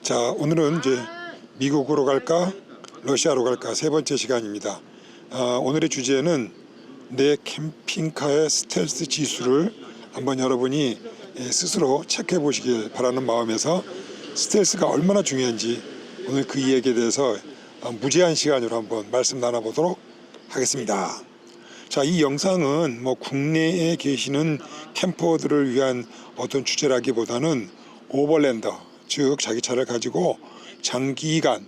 자, 오늘은 이제 미국으로 갈까 러시아로 갈까 세 번째 시간입니다. 오늘의 주제는 내 캠핑카의 스텔스 지수를 한번 여러분이 스스로 체크해 보시길 바라는 마음에서 스텔스가 얼마나 중요한지 오늘 그 이야기에 대해서 무제한 시간으로 한번 말씀 나눠보도록 하겠습니다. 자, 이 영상은 국내에 계시는 캠퍼들을 위한 어떤 주제라기보다는 오버랜더, 즉 자기 차를 가지고 장기간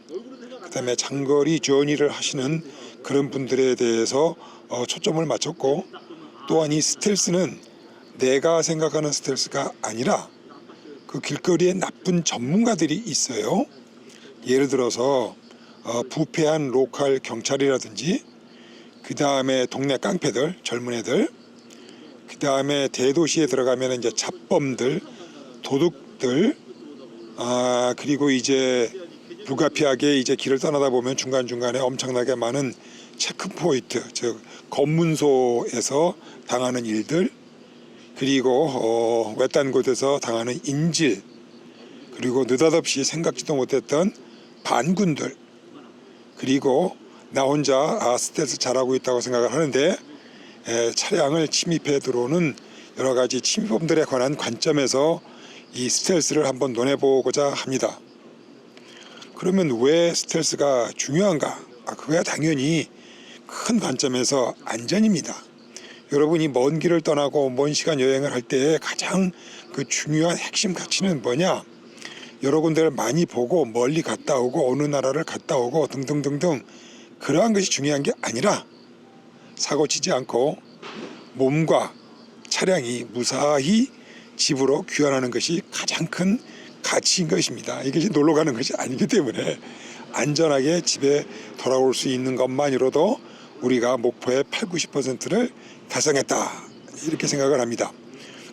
그다음에 장거리 저니를 하시는 그런 분들에 대해서 초점을 맞췄고, 또한 이 스텔스는 내가 생각하는 스텔스가 아니라 그 길거리에 나쁜 전문가들이 있어요. 예를 들어서 부패한 로컬 경찰이라든지, 그 다음에 동네 깡패들, 젊은 애들, 그 다음에 대도시에 들어가면 이제 잡범들, 도둑들, 그리고 이제 불가피하게 이제 길을 떠나다 보면 중간중간에 엄청나게 많은 체크포인트, 즉 검문소에서 당하는 일들, 그리고 외딴 곳에서 당하는 인질, 그리고 느닷없이 생각지도 못했던 반군들, 그리고 나 혼자 스텔스 잘하고 있다고 생각을 하는데 차량을 침입해 들어오는 여러 가지 침입범들에 관한 관점에서 이 스텔스를 한번 논해보고자 합니다. 그러면 왜 스텔스가 중요한가? 그거야 당연히 큰 관점에서 안전입니다. 여러분이 먼 길을 떠나고 먼 시간 여행을 할 때 가장 그 중요한 핵심 가치는 뭐냐? 여러 군데를 많이 보고 멀리 갔다 오고 어느 나라를 갔다 오고 등등등등, 그러한 것이 중요한 게 아니라 사고치지 않고 몸과 차량이 무사히 집으로 귀환하는 것이 가장 큰 가치인 것입니다. 이것이 놀러 가는 것이 아니기 때문에 안전하게 집에 돌아올 수 있는 것만으로도 우리가 목표의 80~90%를 달성했다, 이렇게 생각을 합니다.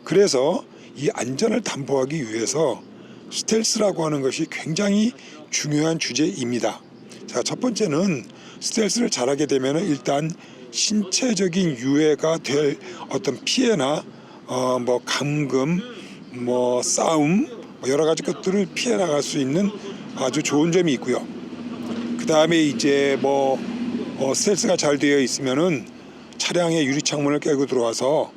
그래서 이 안전을 담보하기 위해서 스텔스라고 하는 것이 굉장히 중요한 주제입니다. 자, 첫 번째는 스텔스를 잘하게 되면 일단 신체적인 유해가 될 어떤 피해나 감금, 싸움, 여러 가지 것들을 피해 나갈 수 있는 아주 좋은 점이 있고요. 그 다음에 이제 스텔스가 잘 되어 있으면은 차량의 유리창문을 깨고 들어와서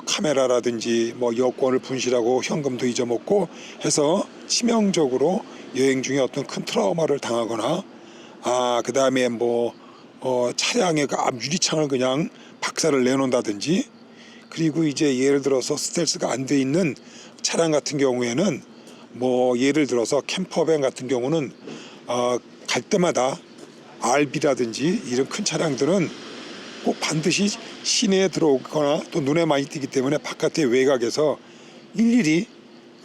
카메라라든지 여권을 분실하고 현금도 잊어먹고 해서 치명적으로 여행 중에 어떤 큰 트라우마를 당하거나, 그 다음에 차량의 그 앞 유리창을 그냥 박살을 내놓는다든지, 그리고 이제 예를 들어서 스텔스가 안 돼 있는 차량 같은 경우에는 예를 들어서 캠퍼밴 같은 경우는 갈 때마다 RB라든지 이런 큰 차량들은 꼭 반드시 시내에 들어오거나 또 눈에 많이 띄기 때문에 바깥의 외곽에서 일일이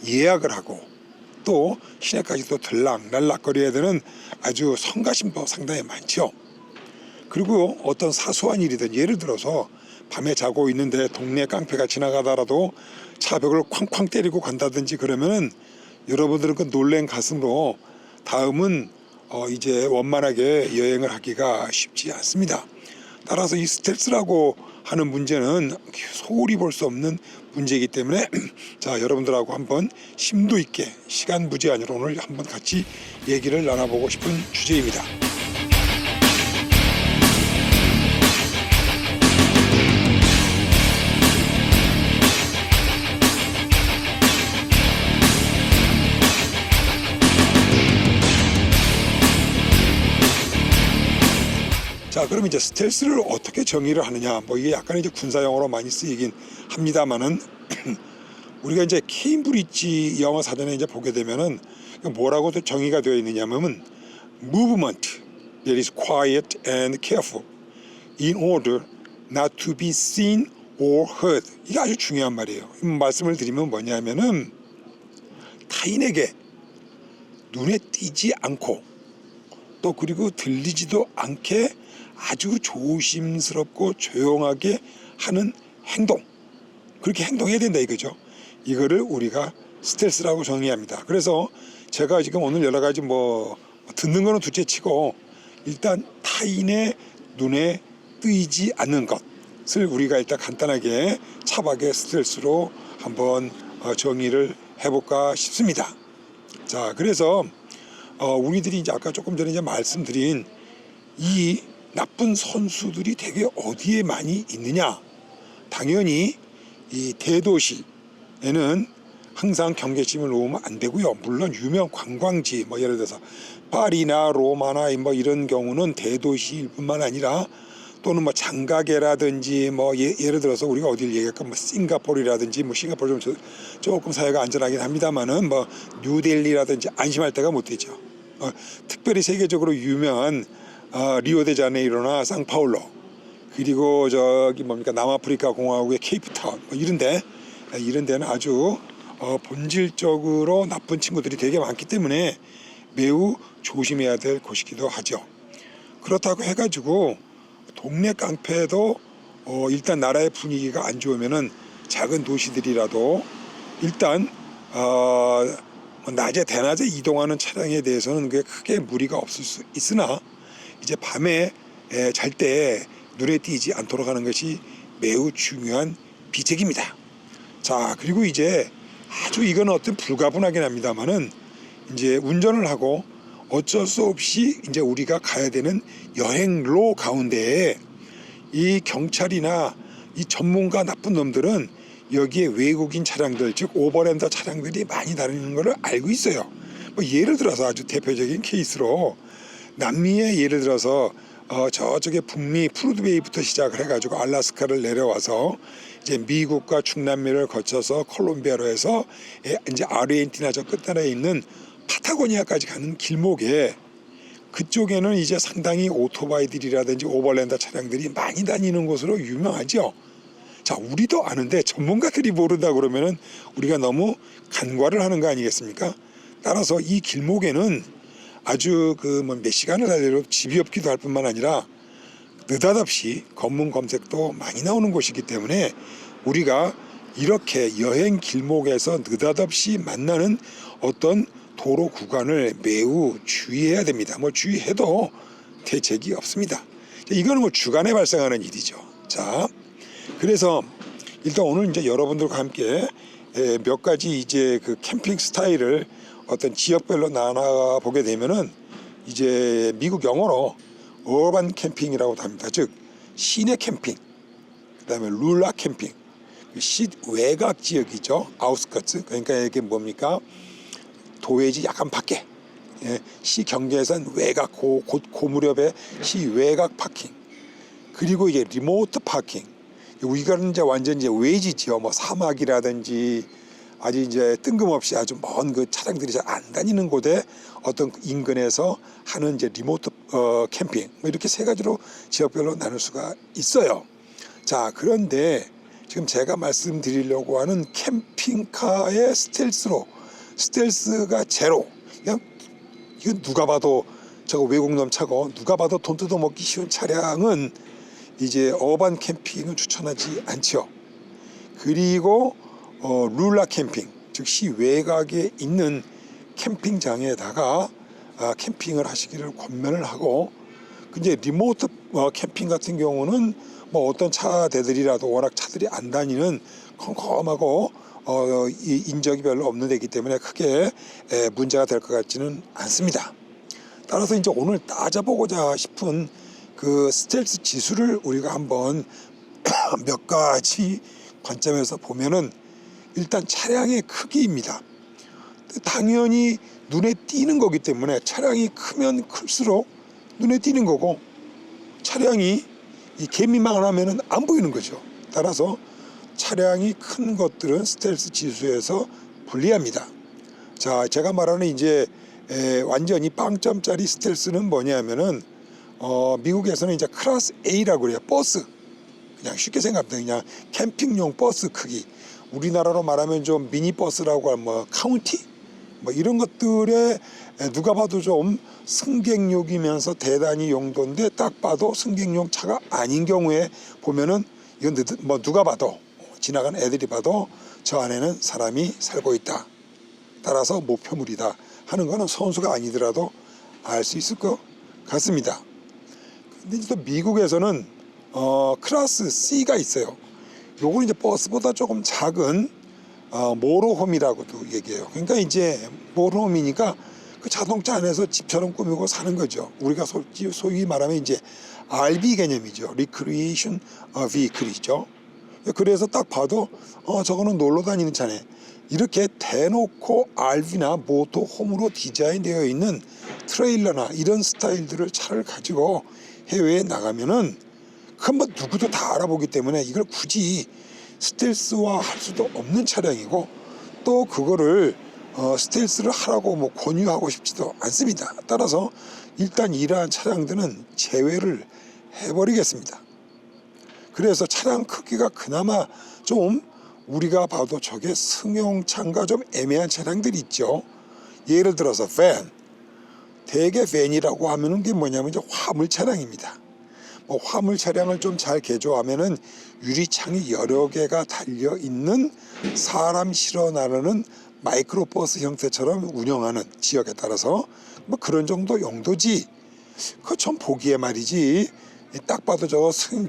예약을 하고 또 시내까지 또 들락날락거려야 되는 아주 성가심도 상당히 많죠. 그리고 어떤 사소한 일이든, 예를 들어서 밤에 자고 있는데 동네 깡패가 지나가다라도 차벽을 쾅쾅 때리고 간다든지 그러면은 여러분들은 그 놀란 가슴으로 다음은 이제 원만하게 여행을 하기가 쉽지 않습니다. 따라서 이 스텔스라고 하는 문제는 소홀히 볼 수 없는 문제이기 때문에 자, 여러분들하고 한번 심도 있게 시간 무제한으로 오늘 한번 같이 얘기를 나눠보고 싶은 주제입니다. 자, 그럼 이제 스텔스를 어떻게 정의를 하느냐? 이게 약간 이제 군사용어로 많이 쓰이긴 합니다만은 우리가 이제 케임브리지 영어 사전에 이제 보게 되면은 뭐라고 정의가 되어 있느냐면은 movement that is quiet and careful in order not to be seen or heard. 이게 아주 중요한 말이에요. 말씀을 드리면 뭐냐면은 타인에게 눈에 띄지 않고 또 그리고 들리지도 않게 아주 조심스럽고 조용하게 하는 행동, 그렇게 행동해야 된다 이거죠. 이거를 우리가 스텔스라고 정의합니다. 그래서 제가 지금 오늘 여러 가지 듣는 거는 둘째치고 일단 타인의 눈에 띄지 않는 것을 우리가 일단 간단하게 차박의 스텔스로 한번 정의를 해볼까 싶습니다. 자, 그래서 우리들이 이제 아까 조금 전에 이제 말씀드린 이 나쁜 선수들이 되게 어디에 많이 있느냐? 당연히 이 대도시에는 항상 경계심을 놓으면 안 되고요. 물론 유명 관광지 뭐 예를 들어서 파리나 로마나 뭐 이런 경우는 대도시일 뿐만 아니라 또는 뭐 장가게라든지 뭐 예를 들어서 우리가 어디를 얘기할까 뭐 싱가포르라든지 뭐 싱가포르 좀 조금 사회가 안전하긴 합니다만은 뭐 뉴델리라든지 안심할 데가 못 되죠. 특별히 세계적으로 유명한 리오데자네이로나 상파울로 그리고 저기 뭡니까 남아프리카 공화국의 케이프타운 뭐 이런 데는 아주 본질적으로 나쁜 친구들이 되게 많기 때문에 매우 조심해야 될 곳이기도 하죠. 그렇다고 해가지고 동네 깡패도 일단 나라의 분위기가 안 좋으면은 작은 도시들이라도 일단 낮에 대낮에 이동하는 차량에 대해서는 그게 크게 무리가 없을 수 있으나 이제 밤에 잘 때 눈에 띄지 않도록 하는 것이 매우 중요한 비책입니다. 자, 그리고 이제 아주 이건 어떤 불가분하긴 합니다만은 이제 운전을 하고 어쩔 수 없이 이제 우리가 가야 되는 여행로 가운데에 이 경찰이나 이 전문가 나쁜 놈들은 여기에 외국인 차량들 즉 오버랜더 차량들이 많이 다니는 것을 알고 있어요. 뭐 예를 들어서 아주 대표적인 케이스로 남미에 예를 들어서 저쪽에 북미 프루드베이부터 시작을 해가지고 알라스카를 내려와서 이제 미국과 중남미를 거쳐서 콜롬비아로 해서 이제 아르헨티나 저 끝단에 있는 파타고니아까지 가는 길목에 그쪽에는 이제 상당히 오토바이들이라든지 오버랜더 차량들이 많이 다니는 곳으로 유명하죠. 자, 우리도 아는데 전문가들이 모른다 그러면은 우리가 너무 간과를 하는 거 아니겠습니까? 따라서 이 길목에는 아주 그 뭐 몇 시간을 달려도 집이 없기도 할 뿐만 아니라 느닷없이 검문 검색도 많이 나오는 곳이기 때문에 우리가 이렇게 여행 길목에서 느닷없이 만나는 어떤 도로 구간을 매우 주의해야 됩니다. 뭐 주의해도 대책이 없습니다. 이거는 뭐 주간에 발생하는 일이죠. 자, 그래서 일단 오늘 이제 여러분들과 함께 몇 가지 이제 그 캠핑 스타일을 어떤 지역별로 나눠 보게 되면은 이제 미국 영어로 어반 캠핑이라고 합니다. 즉 시내 캠핑, 그다음에 룰라 캠핑, 시 외곽 지역이죠. 아웃스커트. 그러니까 이게 뭡니까? 도회지 약간 밖에, 시 경계선 외곽 고 무렵에 시 외곽 파킹, 그리고 이게 리모트 파킹. 우리가는 이제 완전 이제 외지죠. 뭐 사막이라든지 아주 이제 뜬금없이 아주 먼 그 차량들이 잘 안 다니는 곳에 어떤 인근에서 하는 이제 리모트 캠핑 뭐 이렇게 세 가지로 지역별로 나눌 수가 있어요. 자, 그런데 지금 제가 말씀드리려고 하는 캠핑카의 스텔스가 제로. 그냥 이건 누가 봐도 저거 외국놈 차고 누가 봐도 돈 뜯어먹기 쉬운 차량은 이제 어반 캠핑은 추천하지 않죠. 그리고 룰라 캠핑, 즉 시 외곽에 있는 캠핑장에다가 캠핑을 하시기를 권면을 하고, 이제 리모트 캠핑 같은 경우는 뭐 어떤 차대들이라도 워낙 차들이 안 다니는 컴컴하고 인적이 별로 없는 데이기 때문에 크게 문제가 될 것 같지는 않습니다. 따라서 이제 오늘 따져보고자 싶은 그 스텔스 지수를 우리가 한번 몇 가지 관점에서 보면은 일단 차량의 크기입니다. 당연히 눈에 띄는 거기 때문에 차량이 크면 클수록 눈에 띄는 거고, 차량이 이 개미망을 하면은 안 보이는 거죠. 따라서 차량이 큰 것들은 스텔스 지수에서 불리합니다. 자, 제가 말하는 이제 완전히 빵점짜리 스텔스는 뭐냐면은 미국에서는 이제 클래스 A라고 그래요. 버스. 그냥 쉽게 생각합니다. 그냥 캠핑용 버스 크기. 우리나라로 말하면 좀 미니버스라고 하면 뭐 카운티? 뭐 이런 것들에 누가 봐도 좀 승객용이면서 대단히 용도인데 딱 봐도 승객용 차가 아닌 경우에 보면은 이건 뭐 누가 봐도 지나간 애들이 봐도 저 안에는 사람이 살고 있다. 따라서 목표물이다 하는 거는 선수가 아니더라도 알 수 있을 것 같습니다. 근데 또 미국에서는 클래스 C가 있어요. 요건 이제 버스보다 조금 작은 모로홈이라고도 얘기해요. 그러니까 이제 모로홈이니까 그 자동차 안에서 집처럼 꾸미고 사는 거죠. 우리가 소위 말하면 이제 RV 개념이죠. Recreation Vehicle이죠. 그래서 딱 봐도 저거는 놀러 다니는 차네. 이렇게 대놓고 RV나 모토홈으로 디자인되어 있는 트레일러나 이런 스타일들을 차를 가지고 해외에 나가면은 그건 뭐 누구도 다 알아보기 때문에 이걸 굳이 스텔스화 할 수도 없는 차량이고, 또 그거를 스텔스를 하라고 뭐 권유하고 싶지도 않습니다. 따라서 일단 이러한 차량들은 제외를 해버리겠습니다. 그래서 차량 크기가 그나마 좀 우리가 봐도 저게 승용차인가 좀 애매한 차량들이 있죠. 예를 들어서 밴. 대개 밴이라고 하면은 게 뭐냐면 이제 화물 차량입니다. 뭐 화물 차량을 좀 잘 개조하면은 유리창이 여러 개가 달려 있는 사람 실어 나르는 마이크로버스 형태처럼 운영하는 지역에 따라서 뭐 그런 정도 용도지. 그 좀 보기에 말이지. 딱 봐도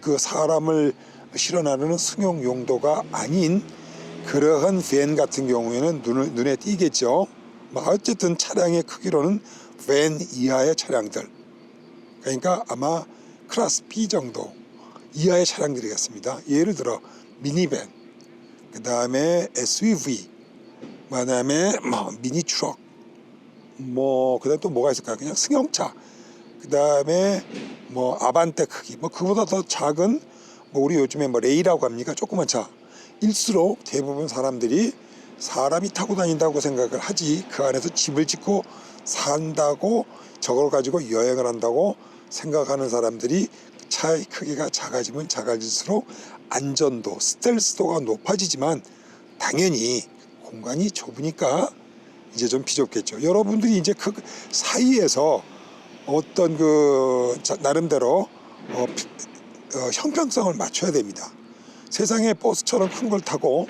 그 사람을 실어 나르는 승용 용도가 아닌 그러한 밴 같은 경우에는 눈에 띄겠죠. 뭐 어쨌든 차량의 크기로는 밴 이하의 차량들. 그러니까 아마 클래스 B 정도 이하의 차량들이겠습니다. 예를 들어 미니밴, 그 다음에 SUV, 그 다음에 뭐 미니 트럭, 뭐 그다음 또 뭐가 있을까요? 그냥 승용차, 그 다음에 뭐 아반떼 크기, 뭐 그보다 더 작은 뭐 우리 요즘에 뭐 레이라고 합니까? 조그만 차. 일수록 대부분 사람들이 사람이 타고 다닌다고 생각을 하지, 그 안에서 집을 짓고 산다고 저걸 가지고 여행을 한다고 생각하는 사람들이 차의 크기가 작아지면 작아질수록 안전도, 스텔스도가 높아지지만 당연히 공간이 좁으니까 이제 좀 비좁겠죠. 여러분들이 이제 그 사이에서 어떤 그 나름대로 형평성을 맞춰야 됩니다. 세상에 버스처럼 큰 걸 타고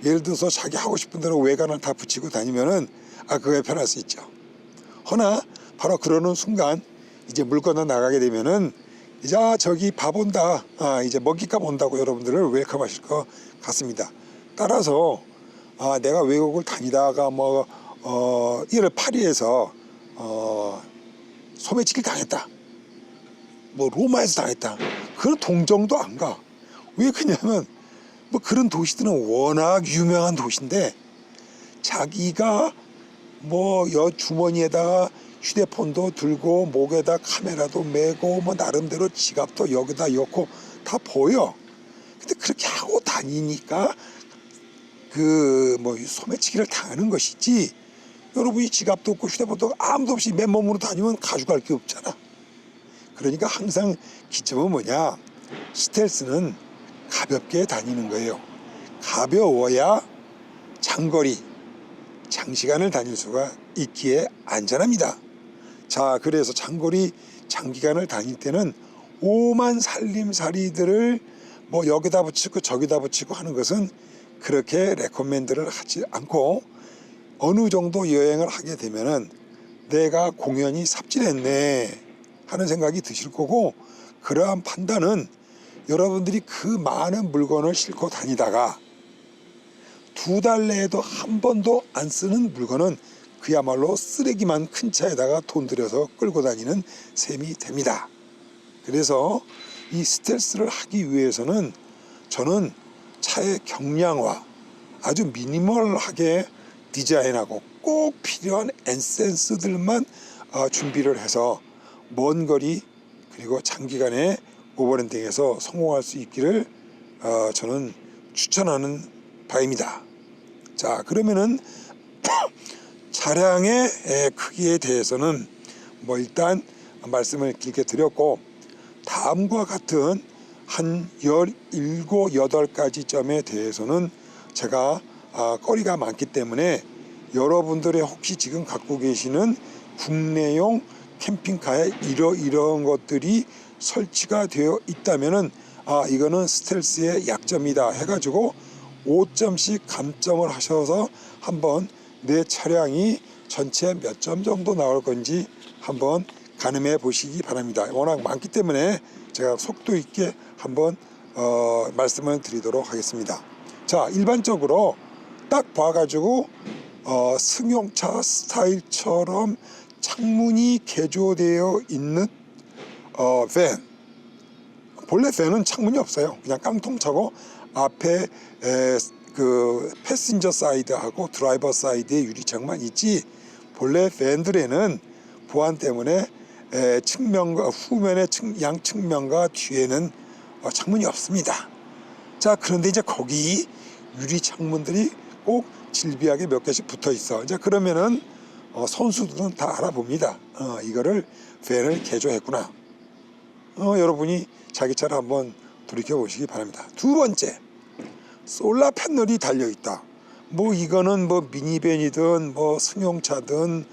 예를 들어서 자기 하고 싶은 대로 외관을 다 붙이고 다니면은 그거에 편할 수 있죠. 허나 바로 그러는 순간 이제 물 건너 나가게 되면은 이제 저기 밥 온다, 이제 먹잇감 온다고 여러분들을 웰컴하실 것 같습니다. 따라서 내가 외국을 다니다가 뭐 1월 8일에서 소매치기를 당했다, 뭐 로마에서 당했다, 그런 동정도 안 가. 왜 그러냐면 뭐 그런 도시들은 워낙 유명한 도시인데 자기가 뭐 주머니에다가 휴대폰도 들고 목에다 카메라도 메고 뭐 나름대로 지갑도 여기다 넣고 다 보여. 근데 그렇게 하고 다니니까 그 뭐 소매치기를 당하는 것이지, 여러분이 지갑도 없고 휴대폰도 아무도 없이 맨몸으로 다니면 가져갈 게 없잖아. 그러니까 항상 기점은 뭐냐, 스텔스는 가볍게 다니는 거예요. 가벼워야 장거리, 장시간을 다닐 수가 있기에 안전합니다. 자, 그래서 장거리, 장기간을 다닐 때는 오만 살림살이들을 뭐 여기다 붙이고 저기다 붙이고 하는 것은 그렇게 레코멘드를 하지 않고, 어느 정도 여행을 하게 되면은 내가 공연히 삽질했네 하는 생각이 드실 거고, 그러한 판단은 여러분들이 그 많은 물건을 싣고 다니다가 2달 내에도 한 번도 안 쓰는 물건은 그야말로 쓰레기만 큰 차에다가 돈 들여서 끌고 다니는 셈이 됩니다. 그래서 이 스텔스를 하기 위해서는 저는 차의 경량화, 아주 미니멀하게 디자인하고 꼭 필요한 에센스들만 준비를 해서 먼 거리 그리고 장기간의 오버랜딩에서 성공할 수 있기를 저는 추천하는 바입니다. 자, 그러면은 차량의 크기에 대해서는 뭐 일단 말씀을 길게 드렸고, 다음과 같은 한 17, 8가지 점에 대해서는 제가 거리가 많기 때문에 여러분들의 혹시 지금 갖고 계시는 국내용 캠핑카에 이러한 것들이 설치가 되어 있다면은 이거는 스텔스의 약점이다 해가지고 5점씩 감점을 하셔서 한번 내 차량이 전체 몇 점 정도 나올 건지 한번 가늠해 보시기 바랍니다. 워낙 많기 때문에 제가 속도 있게 한번 말씀을 드리도록 하겠습니다. 자, 일반적으로 딱 봐가지고 승용차 스타일처럼 창문이 개조되어 있는 밴. 본래 밴은 창문이 없어요. 그냥 깡통차고 앞에 그 패신저 사이드하고 드라이버 사이드의 유리창만 있지, 본래 밴들에는 보안 때문에 측면과 후면의 양 측면과 뒤에는 창문이 없습니다. 자, 그런데 이제 거기 유리 창문들이 꼭 질비하게 몇 개씩 붙어 있어. 이제 그러면은 선수들은 다 알아봅니다. 이거를 밴을 개조했구나. 여러분이 자기 차를 한번 돌이켜 보시기 바랍니다. 두 번째, 솔라 패널이 달려 있다. 뭐 이거는 뭐 미니밴이든 뭐 승용차든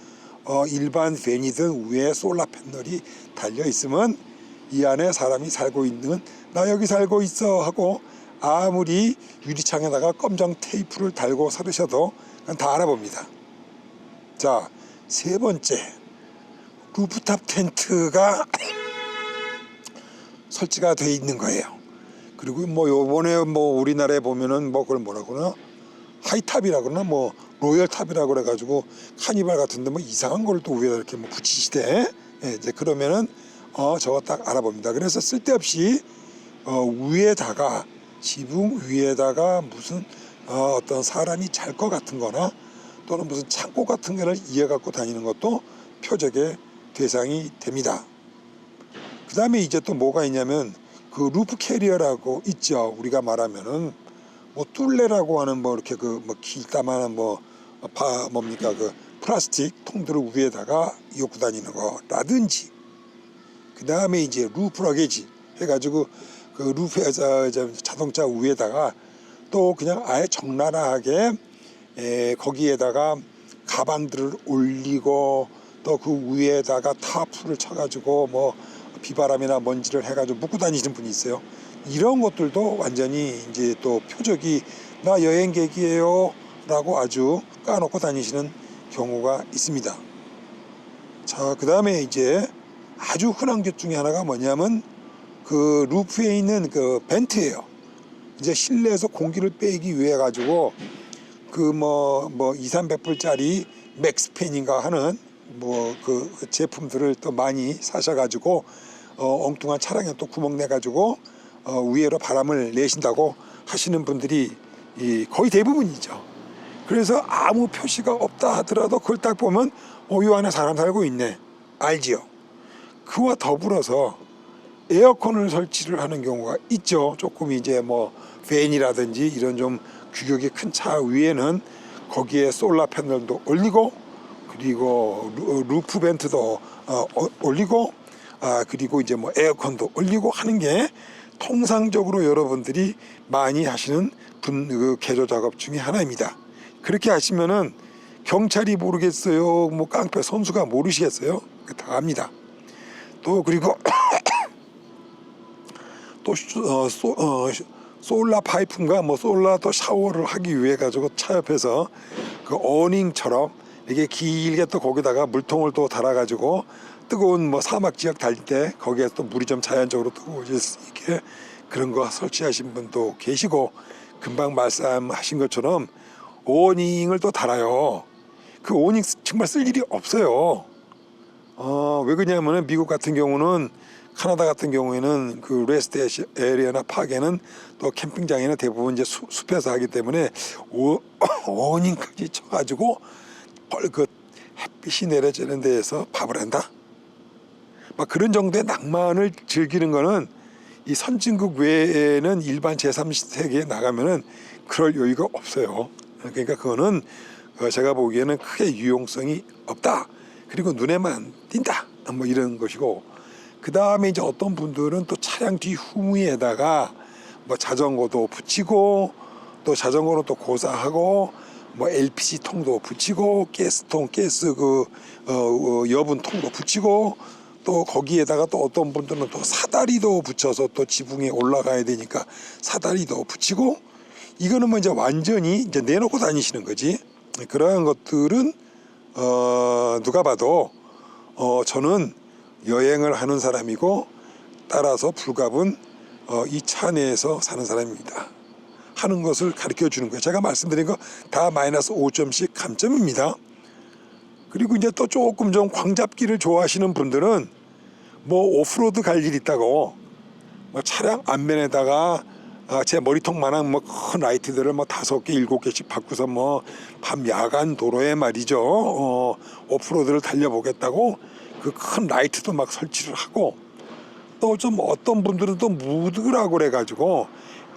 일반 밴이든 위에 솔라 패널이 달려 있으면 이 안에 사람이 살고 있는, 나 여기 살고 있어 하고 아무리 유리창에다가 검정 테이프를 달고 살으셔도 다 알아봅니다. 자, 세 번째, 루프탑 텐트가 설치가 돼 있는 거예요. 그리고 뭐 요번에 뭐 우리나라에 보면은 뭐 그걸 뭐라 그러나, 하이탑이라 그러나 뭐 로열탑이라고 그래가지고 카니발 같은데 뭐 이상한 걸 또 위에다 이렇게 뭐 붙이시대. 이제 그러면은 저거 딱 알아봅니다. 그래서 쓸데없이 위에다가, 지붕 위에다가 무슨 어떤 사람이 잘 것 같은 거나 또는 무슨 창고 같은 거를 이어 갖고 다니는 것도 표적의 대상이 됩니다. 그 다음에 이제 또 뭐가 있냐면 그 루프 캐리어라고 있죠. 우리가 말하면은 뭐 뚫레라고 하는 뭐 이렇게 그 뭐 길다만한 뭡니까 그 플라스틱 통들을 위에다가 엮고 다니는 거라든지, 그 다음에 이제 루프 러게지 해가지고 그 루프에서 자동차 위에다가 또 그냥 아예 적나라하게 거기에다가 가방들을 올리고 또 그 위에다가 타프를 쳐가지고 뭐 비바람이나 먼지를 해가지고 묶고 다니시는 분이 있어요. 이런 것들도 완전히 이제 또 표적이 나 여행객이에요 라고 아주 까놓고 다니시는 경우가 있습니다. 자, 그 다음에 이제 아주 흔한 것 중에 하나가 뭐냐면 그 루프에 있는 그 벤트예요. 이제 실내에서 공기를 빼기 위해 가지고 그 뭐 200~300불짜리 맥스팬인가 하는 뭐 그 제품들을 또 많이 사셔가지고 엉뚱한 차량에 또 구멍 내가지고 위에로 바람을 내신다고 하시는 분들이 거의 대부분이죠. 그래서 아무 표시가 없다 하더라도 그걸 딱 보면 이 안에 사람 살고 있네, 알지요. 그와 더불어서 에어컨을 설치를 하는 경우가 있죠. 조금 이제 뭐 밴이라든지 이런 좀 규격이 큰 차 위에는 거기에 솔라 패널도 올리고, 그리고 루프 벤트도 올리고, 그리고 이제 뭐 에어컨도 올리고 하는 게 통상적으로 여러분들이 많이 하시는 그 개조 작업 중에 하나입니다. 그렇게 하시면은 경찰이 모르겠어요, 뭐 깡패 선수가 모르시겠어요? 다 합니다. 또 그리고 또 솔라 파이프인가 뭐 솔라 또 샤워를 하기 위해 가지고 차 옆에서 그 어닝처럼 이게 길게 또 거기다가 물통을 또 달아 가지고 뜨거운 뭐 사막 지역 달릴 때 거기에 또 물이 좀 자연적으로 뜨거워질 수 있게 그런 거 설치하신 분도 계시고, 금방 말씀하신 것처럼 어닝을 또 달아요. 그 어닝 정말 쓸 일이 없어요. 왜 그러냐면은 미국 같은 경우는, 카나다 같은 경우에는 그 레스트 에리어나 파크에는 또 캠핑장에는 대부분 이제 숲에서 하기 때문에 어닝까지 쳐가지고 그 햇빛이 내려지는 데에서 밥을 한다. 막 그런 정도의 낭만을 즐기는 거는 이 선진국 외에는 일반 제3세계에 나가면은 그럴 여유가 없어요. 그러니까 그거는 제가 보기에는 크게 유용성이 없다. 그리고 눈에만 띈다. 뭐 이런 것이고, 그 다음에 이제 어떤 분들은 또 차량 뒤 후미에다가 뭐 자전거도 붙이고, 또 자전거는 또 고사하고, 뭐 LPG 통도 붙이고, 가스통, 가스 그 여분 통도 붙이고, 또 거기에다가 또 어떤 분들은 또 사다리도 붙여서 또 지붕에 올라가야 되니까 사다리도 붙이고, 이거는 뭐 이제 완전히 이제 내놓고 다니시는 거지. 그러한 것들은 누가 봐도 저는 여행을 하는 사람이고, 따라서 불갑은 이 차 내에서 사는 사람입니다. 하는 것을 가르쳐 주는 거예요. 제가 말씀드린 거 다 마이너스 5점씩 감점입니다. 그리고 이제 또 조금 좀 광잡기를 좋아하시는 분들은 뭐 오프로드 갈 일 있다고 뭐 차량 앞면에다가 제 머리통만한 뭐 큰 라이트들을 뭐 5개, 7개씩 바꾸서 뭐 밤 야간 도로에 말이죠. 오프로드를 달려보겠다고 그 큰 라이트도 막 설치를 하고, 또 좀 어떤 분들은 또 무드라고 그래가지고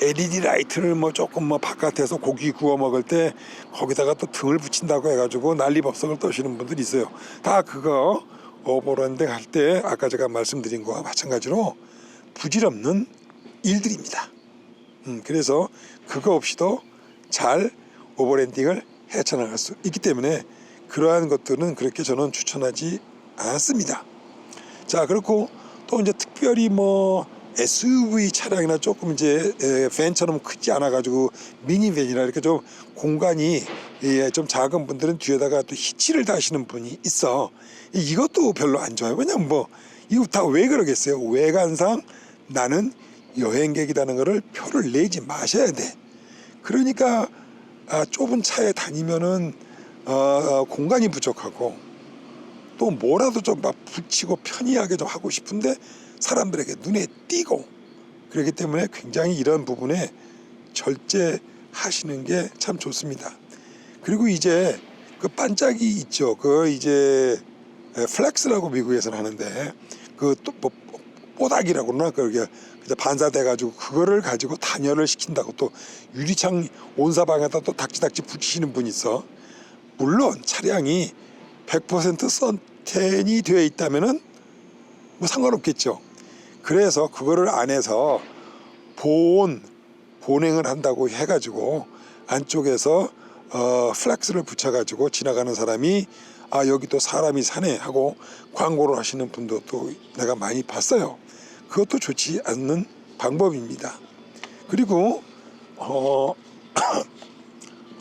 LED 라이트를 뭐 조금 뭐 바깥에서 고기 구워 먹을 때 거기다가 또 등을 붙인다고 해가지고 난리법석을 떠시는 분들이 있어요. 다 그거 오버랜드 할 때 아까 제가 말씀드린 거와 마찬가지로 부질없는 일들입니다. 그래서 그거 없이도 잘 오버랜딩을 헤쳐나갈 수 있기 때문에 그러한 것들은 그렇게 저는 추천하지 않습니다. 자, 그렇고 또 이제 특별히 뭐 SUV 차량이나 조금 이제 밴처럼 크지 않아가지고 미니밴이나 이렇게 좀 공간이 좀 작은 분들은 뒤에다가 또 히치를 다시는 분이 있어. 이것도 별로 안 좋아요. 왜냐면 뭐 이거 다 왜 그러겠어요. 외관상 나는 여행객이라는 거를 표를 내지 마셔야 돼. 그러니까 좁은 차에 다니면은 공간이 부족하고 또 뭐라도 좀 막 붙이고 편리하게 좀 하고 싶은데 사람들에게 눈에 띄고, 그렇기 때문에 굉장히 이런 부분에 절제하시는 게 참 좋습니다. 그리고 이제 그 반짝이 있죠. 그 이제 플렉스라고 미국에서는 하는데 그 또 뭐 뽀닥이라고 그러나 그게 반사돼 가지고 그거를 가지고 단열을 시킨다고, 또 유리창 온사방에다 또 닥지닥지 붙이시는 분이 있어. 물론 차량이 100% 선텐이 되어 있다면은 뭐 상관없겠죠. 그래서 그거를 안에서 본행을 한다고 해가지고 안쪽에서 플렉스를 붙여가지고 지나가는 사람이 여기 또 사람이 사네 하고 광고를 하시는 분도 또 내가 많이 봤어요. 그것도 좋지 않는 방법입니다. 그리고 또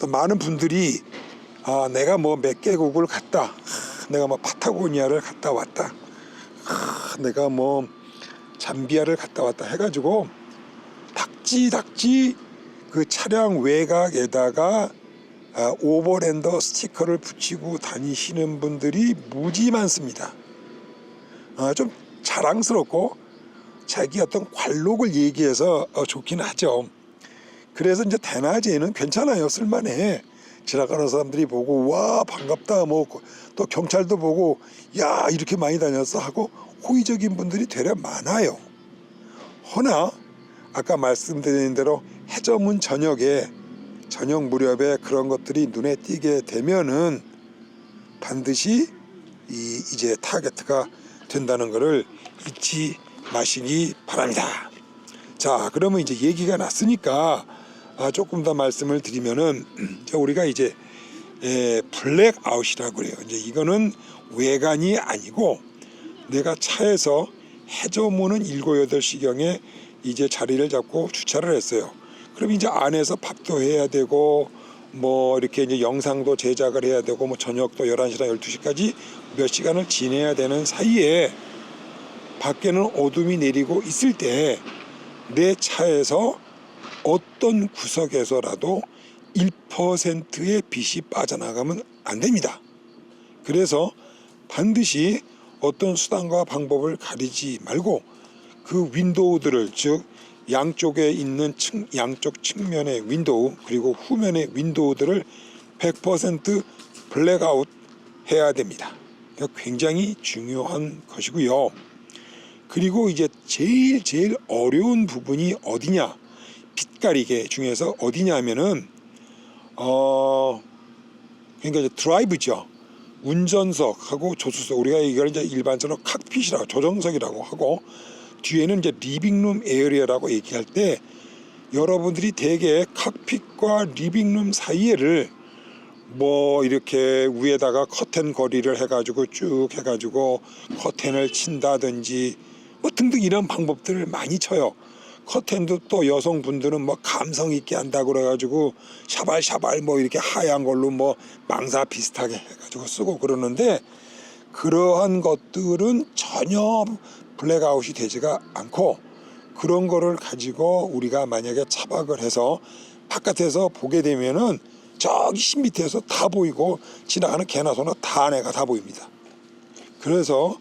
많은 분들이 내가 뭐 몇 개국을 갔다, 내가 뭐 파타고니아를 갔다 왔다, 내가 뭐 잠비아를 갔다 왔다 해가지고 닥지 그 차량 외곽에다가 오버랜더 스티커를 붙이고 다니시는 분들이 무지 많습니다. 좀 자랑스럽고 자기 어떤 관록을 얘기해서 좋긴 하죠. 그래서 이제 대낮에는 괜찮아요. 쓸만해. 지나가는 사람들이 보고 와 반갑다, 뭐 또 경찰도 보고 야 이렇게 많이 다녔어 하고 호의적인 분들이 되려 많아요. 허나 아까 말씀드린 대로 해저문 저녁에, 저녁 무렵에 그런 것들이 눈에 띄게 되면은 반드시 이제 타겟가 된다는 것을 잊지 마시기 바랍니다. 자, 그러면 이제 얘기가 났으니까 조금 더 말씀을 드리면은 우리가 이제 블랙아웃이라고 그래요. 이제 이거는 외관이 아니고 내가 차에서 해저문은 7, 8시경에 이제 자리를 잡고 주차를 했어요. 그럼 이제 안에서 밥도 해야 되고 뭐 이렇게 이제 영상도 제작을 해야 되고 뭐 저녁도 11시나 12시까지 몇 시간을 지내야 되는 사이에 밖에는 어둠이 내리고 있을 때 내 차에서 어떤 구석에서라도 1%의 빛이 빠져나가면 안 됩니다. 그래서 반드시 어떤 수단과 방법을 가리지 말고 그 윈도우들을, 즉 양쪽에 있는 양쪽 측면의 윈도우 그리고 후면의 윈도우들을 100% 블랙아웃 해야 됩니다. 굉장히 중요한 것이고요. 그리고 이제 제일 어려운 부분이 어디냐, 빛가리개 중에서 어디냐면은 그러니까 이제 드라이브죠. 운전석하고 조수석, 우리가 이걸 이제 일반적으로 칵핏이라고, 조정석이라고 하고, 뒤에는 이제 리빙룸 에어리어라고 얘기할 때 여러분들이 대개 칵핏과 리빙룸 사이에를 뭐 이렇게 위에다가 커튼 거리를 해가지고 쭉 해가지고 커튼을 친다든지 뭐 등등 이런 방법들을 많이 쳐요. 커튼도 또 여성분들은 뭐 감성 있게 한다고 그래가지고 샤발샤발 뭐 이렇게 하얀 걸로 뭐 망사 비슷하게 해가지고 쓰고 그러는데, 그러한 것들은 전혀 블랙아웃이 되지가 않고, 그런 거를 가지고 우리가 만약에 차박을 해서 바깥에서 보게 되면은 저기 신 밑에서 다 보이고 지나가는 개나 소나 다 안에가 다 보입니다. 그래서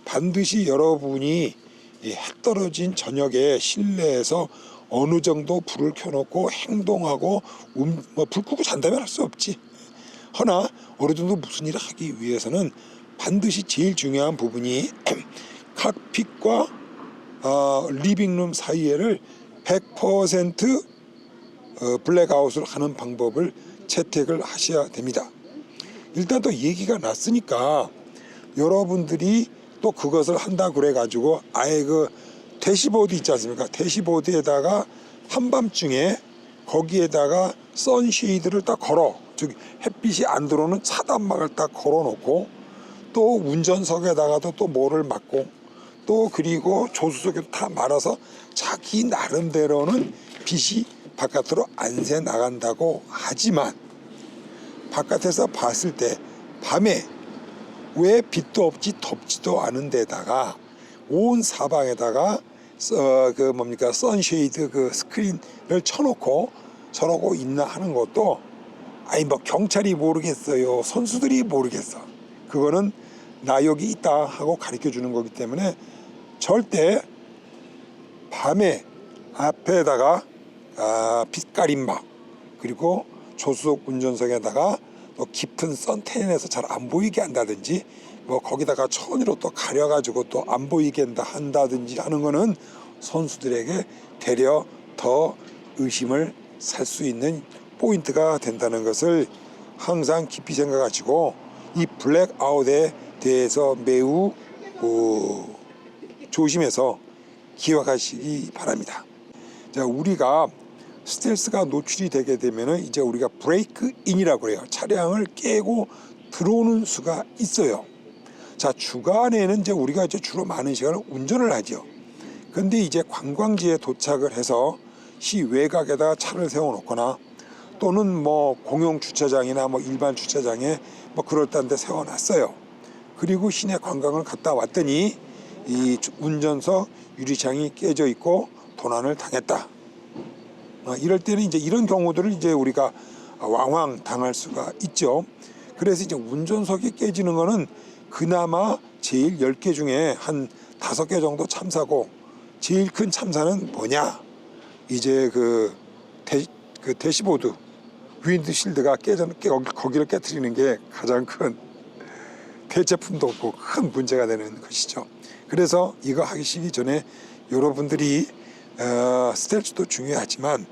반드시 여러분이 이 해 떨어진 저녁에 실내에서 어느 정도 불을 켜놓고 행동하고 불 끄고 잔다면 할 수 없지. 허나 어느 정도 무슨 일을 하기 위해서는 반드시 제일 중요한 부분이 칵핏과 리빙룸 사이에를 100% 블랙아웃을 하는 방법을 채택을 하셔야 됩니다. 일단 또 얘기가 났으니까 여러분들이 또 그것을 한다 그래 가지고 아예 그 대시보드 있지 않습니까? 대시보드에다가 한밤중에 거기에다가 선쉐이드를 딱 걸어, 즉 햇빛이 안 들어오는 차단막을 딱 걸어 놓고 또 운전석에다가도 또 뭐를 막고 또 그리고 조수석에도 다 말아서 자기 나름대로는 빛이 바깥으로 안 새 나간다고 하지만 바깥에서 봤을 때 밤에 왜 빛도 없지 덥지도 않은 데다가 온 사방에다가 선쉐이드 그 스크린을 쳐놓고 저러고 있나 하는 것도 아니 뭐 경찰이 모르겠어요, 선수들이 모르겠어. 그거는 나 여기 있다 하고 가르쳐 주는 거기 때문에 절대 밤에 앞에다가 빛가림막 그리고 조수석 운전석에다가 또 깊은 선텐에서 잘 안 보이게 한다든지 뭐 거기다가 천으로 또 가려가지고 또 안 보이게 한다든지 하는 거는 선수들에게 되려 더 의심을 살 수 있는 포인트가 된다는 것을 항상 깊이 생각하시고 이 블랙아웃에 대해서 매우 조심해서 기억하시기 바랍니다. 자, 우리가 스텔스가 노출이 되게 되면은 이제 우리가 브레이크 인이라고 해요. 차량을 깨고 들어오는 수가 있어요. 자, 주간에는 이제 우리가 이제 주로 많은 시간을 운전을 하죠. 근데 이제 관광지에 도착을 해서 시 외곽에다가 차를 세워놓거나 또는 뭐 공용 주차장이나 뭐 일반 주차장에 뭐 그럴듯한 데 세워놨어요. 그리고 시내 관광을 갔다 왔더니 이 운전석 유리창이 깨져 있고 도난을 당했다. 이럴 때는 이제 이런 경우들을 이제 우리가 왕왕 당할 수가 있죠. 그래서 이제 운전석이 깨지는 거는 그나마 제일 10개 중에 한 5개 정도 참사고 제일 큰 참사는 뭐냐? 이제 그 대시보드 윈드실드가 거기를 깨트리는 게 가장 큰 대체품도 없고 큰 문제가 되는 것이죠. 그래서 이거 하시기 전에 여러분들이 스텔스도 중요하지만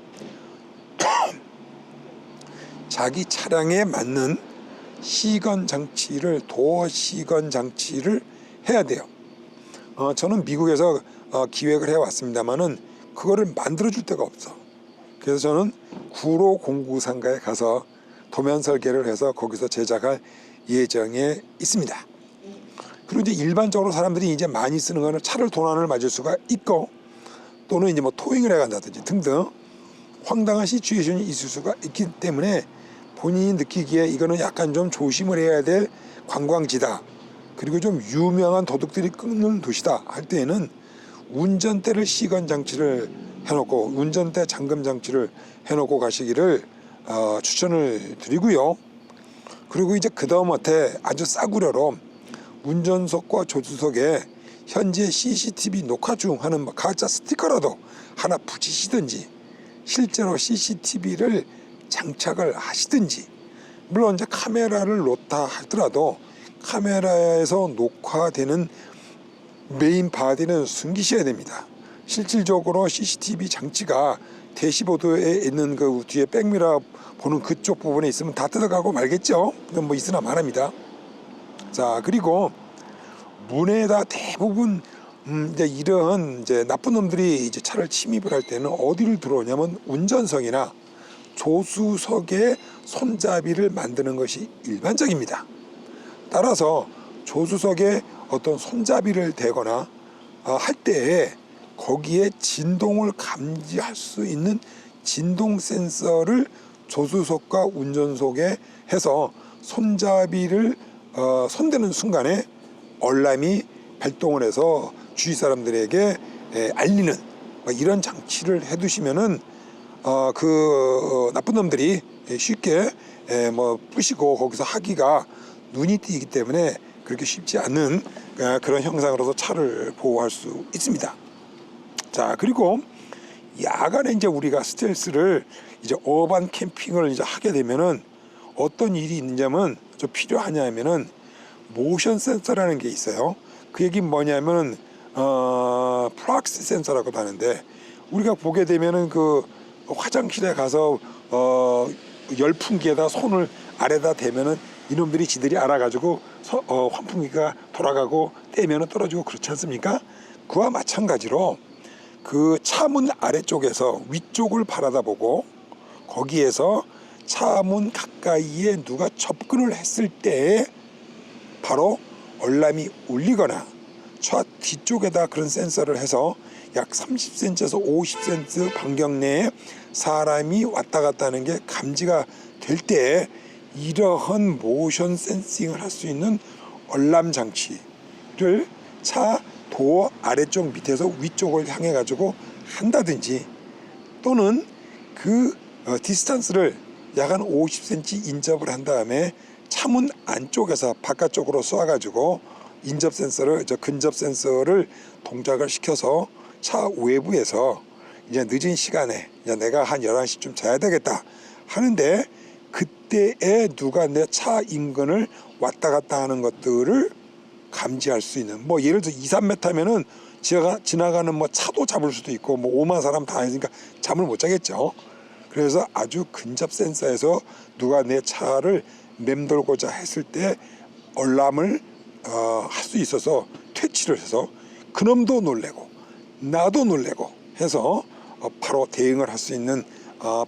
자기 차량에 맞는 시건 장치를 도어 시건 장치를 해야 돼요. 저는 미국에서 기획을 해왔습니다만은 그거를 만들어 줄 데가 없어. 그래서 저는 구로 공구상가에 가서 도면 설계를 해서 거기서 제작할 예정에 있습니다. 그리고 이제 일반적으로 사람들이 이제 많이 쓰는 거는 차를 도난을 맞을 수가 있고 또는 이제 뭐 토잉을 해간다든지 등등 황당한 시츄에이션이 있을 수가 있기 때문에 본인이 느끼기에 이거는 약간 좀 조심을 해야 될 관광지다. 그리고 좀 유명한 도둑들이 끊는 도시다 할 때에는 운전대를 시건 장치를 해놓고 운전대 잠금 장치를 해놓고 가시기를 추천을 드리고요. 그리고 이제 그 다음한테 아주 싸구려로 운전석과 조수석에 현재 CCTV 녹화 중 하는 가짜 스티커라도 하나 붙이시든지 실제로 CCTV를 장착을 하시든지 물론 이제 카메라를 놓다 하더라도 카메라에서 녹화되는 메인 바디는 숨기셔야 됩니다. 실질적으로 CCTV 장치가 대시보드에 있는 그 뒤에 백미러 보는 그쪽 부분에 있으면 다 뜯어가고 말겠죠. 그건 뭐 있으나 말합니다. 자, 그리고 문에다 대부분 이제 이런 이제 나쁜 놈들이 이제 차를 침입을 할 때는 어디를 들어오냐면 운전석이나 조수석에 손잡이를 만드는 것이 일반적입니다. 따라서 조수석에 어떤 손잡이를 대거나 할 때에 거기에 진동을 감지할 수 있는 진동 센서를 조수석과 운전석에 해서 손잡이를 손대는 순간에 얼람이 발동을 해서 주위 사람들에게 알리는 이런 장치를 해두시면은 나쁜 놈들이 쉽게 뭐 부시고 거기서 하기가 눈이 띄기 때문에 그렇게 쉽지 않은 그런 형상으로서 차를 보호할 수 있습니다. 자, 그리고 야간에 이제 우리가 스텔스를 이제 어반 캠핑을 이제 하게 되면은 어떤 일이 있냐면 좀 필요하냐면은 모션 센서라는 게 있어요. 그 얘기는 뭐냐면은 프락시 센서라고도 하는데, 우리가 보게 되면은 그 화장실에 가서 열풍기에다 손을 아래다 대면은 이놈들이 지들이 알아가지고 환풍기가 돌아가고 떼면은 떨어지고 그렇지 않습니까? 그와 마찬가지로 그 차문 아래쪽에서 위쪽을 바라다보고 거기에서 차문 가까이에 누가 접근을 했을 때 바로 얼람이 울리거나 차 뒤쪽에다 그런 센서를 해서 약 30cm에서 50cm 반경 내에 사람이 왔다 갔다 하는 게 감지가 될 때 이러한 모션 센싱을 할 수 있는 얼람 장치를 차 도어 아래쪽 밑에서 위쪽을 향해 가지고 한다든지, 또는 그 디스턴스를 약 한 50cm 인접을 한 다음에 차문 안쪽에서 바깥쪽으로 쏘아 가지고 인접 센서를 근접 센서를 동작을 시켜서 차 외부에서 이제 늦은 시간에 이제 내가 한 11시쯤 자야 되겠다 하는데 그때에 누가 내 차 인근을 왔다 갔다 하는 것들을 감지할 수 있는, 뭐 예를 들어 2, 3m면은 지나가는 뭐 차도 잡을 수도 있고 뭐 5만 사람 다 있으니까 잠을 못 자겠죠. 그래서 아주 근접 센서에서 누가 내 차를 맴돌고자 했을 때 얼람을 할 수 있어서 퇴치를 해서 그놈도 놀래고 나도 놀래고 해서 바로 대응을 할 수 있는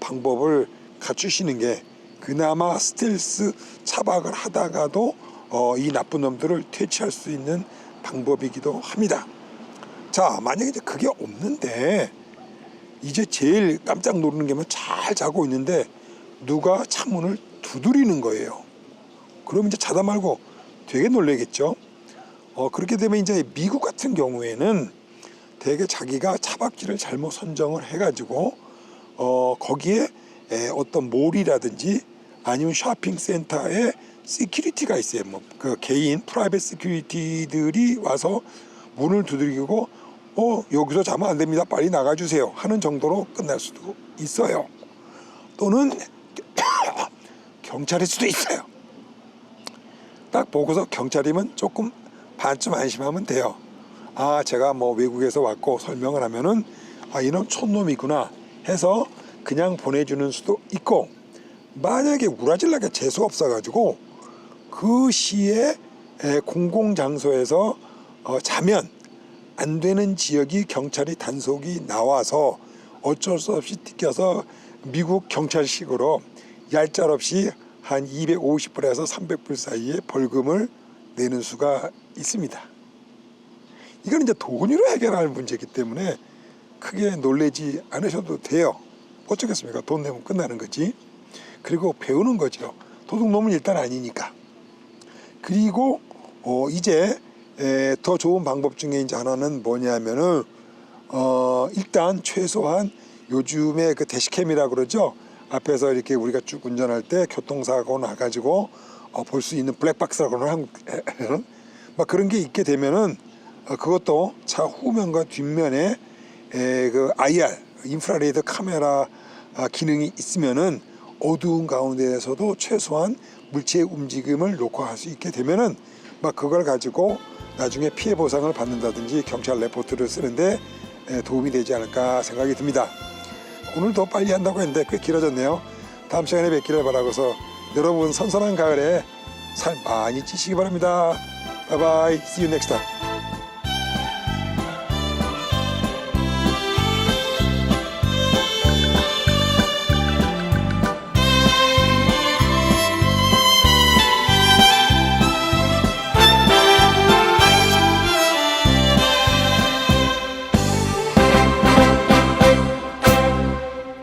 방법을 갖추시는 게 그나마 스텔스 차박을 하다가도 이 나쁜 놈들을 퇴치할 수 있는 방법이기도 합니다. 자, 만약에 이제 그게 없는데 이제 제일 깜짝 놀라는 게 잘 자고 있는데 누가 창문을 두드리는 거예요. 그럼 이제 자다 말고 되게 놀라겠죠. 그렇게 되면 이제 미국 같은 경우에는 되게 자기가 차박지를 잘못 선정을 해가지고 거기에 어떤 몰이라든지 아니면 쇼핑센터에 시큐리티가 있어요. 뭐 그 개인 프라이빗 시큐리티들이 와서 문을 두드리고 여기서 자면 안 됩니다, 빨리 나가주세요 하는 정도로 끝날 수도 있어요. 또는 경찰일 수도 있어요. 딱 보고서 경찰이면 조금 반쯤 안심하면 돼요. 제가 뭐 외국에서 왔고 설명을 하면은 이놈 촌놈이구나 해서 그냥 보내주는 수도 있고, 만약에 우라질라게 재수 없어가지고 그 시에 공공장소에서 자면 안 되는 지역이 경찰이 단속이 나와서 어쩔 수 없이 뛰겨서 미국 경찰식으로 얄짤없이 한 250불에서 300불 사이에 벌금을 내는 수가 있습니다. 이건 이제 돈으로 해결할 문제이기 때문에 크게 놀라지 않으셔도 돼요. 어쩌겠습니까? 돈 내면 끝나는 거지. 그리고 배우는 거죠. 도둑놈은 일단 아니니까. 그리고 이제 더 좋은 방법 중에 이제 하나는 뭐냐면은 일단 최소한 요즘에 그 대시캠이라고 그러죠. 앞에서 이렇게 우리가 쭉 운전할 때 교통사고 나가지고 볼 수 있는 블랙박스라고는 한국에는 막 그런 게 있게 되면은 그것도 차 후면과 뒷면에 그 IR 인프라레드 카메라 기능이 있으면은 어두운 가운데에서도 최소한 물체의 움직임을 녹화할 수 있게 되면은 막 그걸 가지고 나중에 피해 보상을 받는다든지 경찰 레포트를 쓰는데 도움이 되지 않을까 생각이 듭니다. 오늘 더 빨리 한다고 했는데 꽤 길어졌네요. 다음 시간에 뵙기를 바라고서 여러분 선선한 가을에 살 많이 찌시기 바랍니다. 바이바이. See you next time.